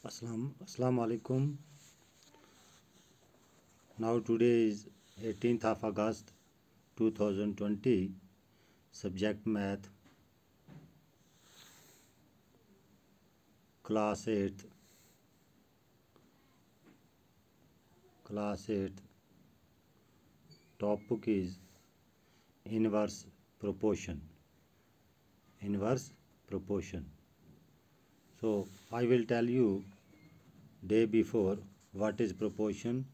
Assalamu alaikum. Now today is 18th of August 2020. Subject Math, Class 8th. Topic is inverse proportion. So I will tell you day before what is proportion.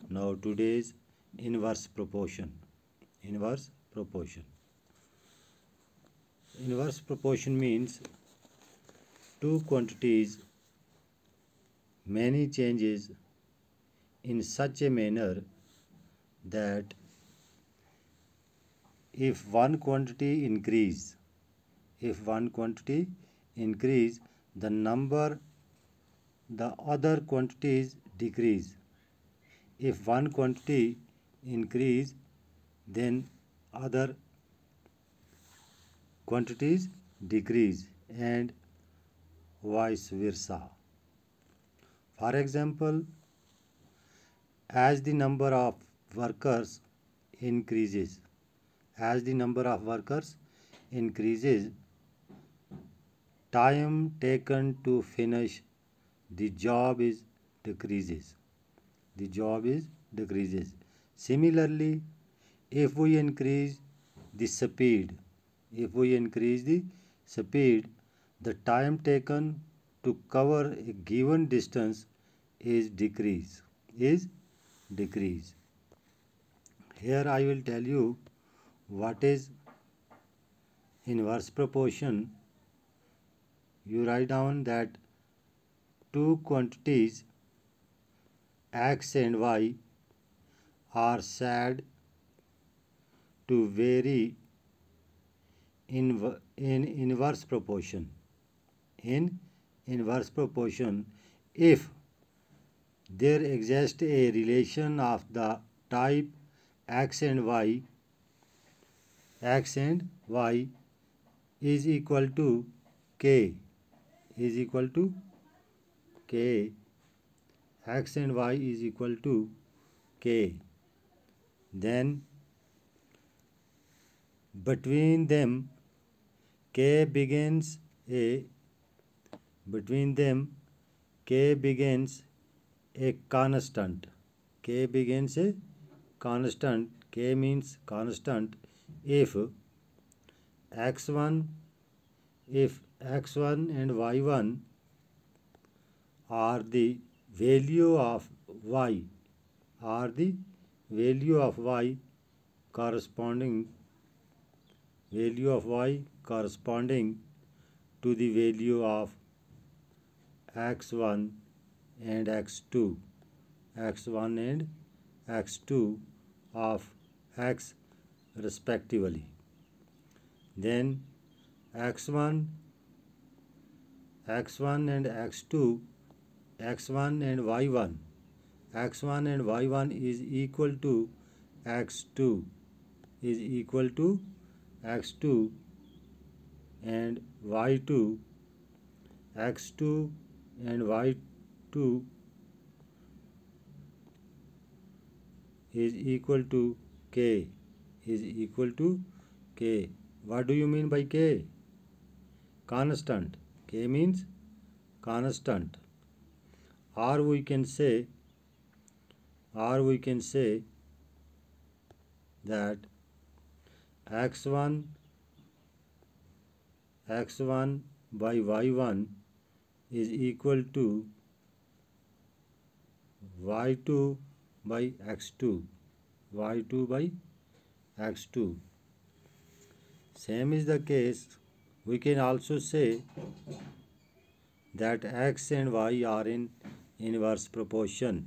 Now today's inverse proportion. Inverse proportion means two quantities, many changes in such a manner that if one quantity increase, the other quantities decrease. If one quantity increase, then other quantities decrease, and vice versa. For example, as the number of workers increases, time taken to finish the job is decreases. Similarly, if we increase the speed, the time taken to cover a given distance is decrease. Here I will tell you what is inverse proportion. You write down that two quantities x and y are said to vary in inverse proportion. If there exists a relation of the type x and y is equal to k, x and y is equal to k, then between them k begins a constant. K means constant if x1 and y1 are the value of y corresponding to the value of x1 and x2 of x respectively. Then x1 and x2, x1 and y1 is equal to x2 and y2, x2 and y2 is equal to k. What do you mean by k? Constant. K means constant. Or we can say that x1 by y1 is equal to y2 by x2. Same is the case, we can also say that x and y are in inverse proportion.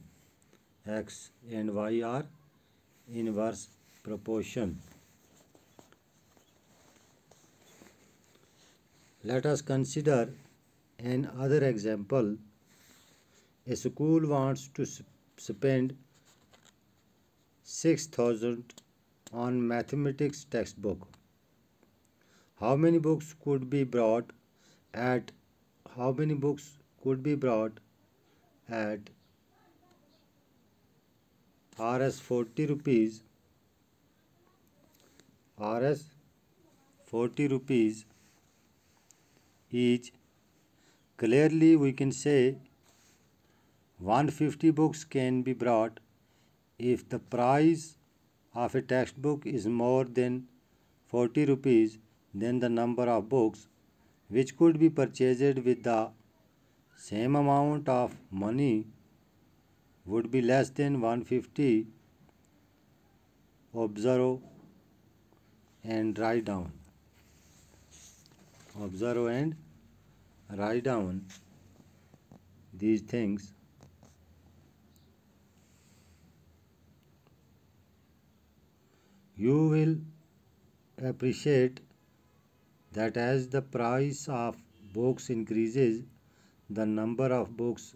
Let us consider another example. A school wants to spend 6,000 on mathematics textbook. How many books could be brought at Rs 40 rupees, Rs 40 rupees each, clearly we can say 150 books can be brought if the price of a textbook is more than 40 rupees. Then the number of books which could be purchased with the same amount of money would be less than 150. Observe and write down. Observe and write down these things. You will appreciate that as the price of books increases, the number of books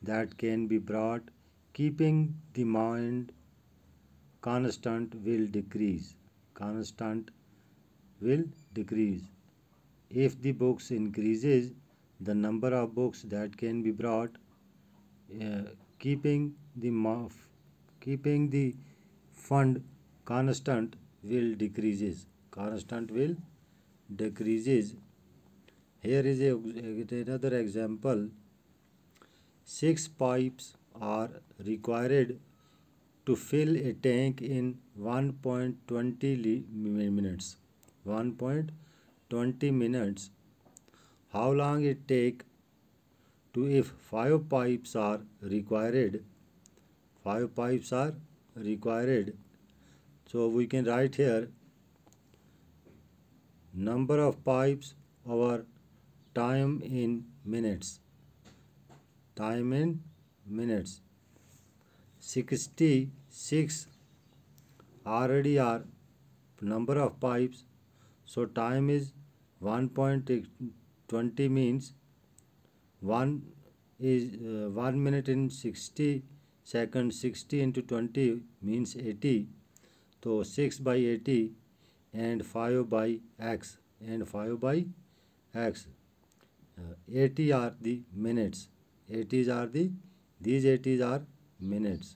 that can be brought, keeping demand constant, will decrease. Constant will decrease. If the books increases, the number of books that can be brought, keeping the fund constant, will decreases. Constant will decreases. Here is another example. 6 pipes are required to fill a tank in 1.20 minutes. 1.20 minutes. How long it take to if 5 pipes are required? 5 pipes are required. So we can write here number of pipes over time in minutes. Time in minutes. 66 already are number of pipes. So time is 1.20 means 1 minute in 60 seconds. 60 into 20 means 80. So 6 by 80 and 5 by x and 5 by x. 80 are the minutes. 80s are these 80s are minutes.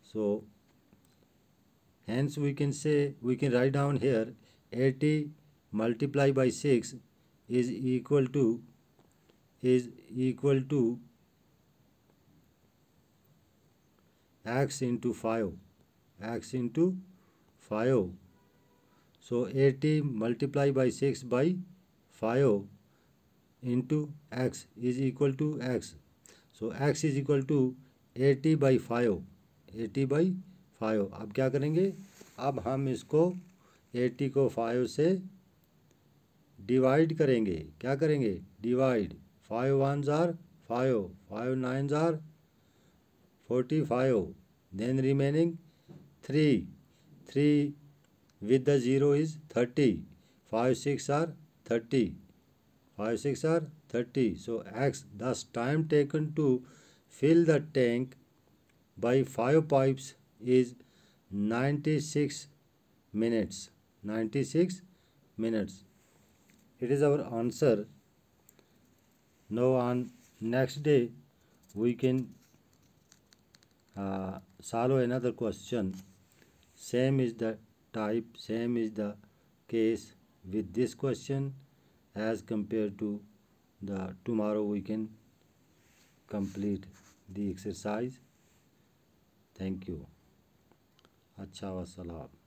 So hence we can write down here 80 multiplied by 6 is equal to x into 5. X into 5. So 80 multiplied by 6 by 5 into x is equal to x. So x is equal to 80 by 5. 80 by 5. अब क्या करेंगे? अब हम इसको 80 को 5 से divide करेंगे. क्या करेंगे? Divide. 5 ones are 5. 5 nines are 45. Then remaining 3. 3 with the 0 is 30. 5 6 are 30. 5 6 are 30. So x, thus time taken to fill the tank by 5 pipes is 96 minutes. 96 minutes. It is our answer. Now on next day we can solve another question. Same is the type, same is the case with this question as compared to the tomorrow we can complete the exercise. Thank you. अच्छा वसलाम.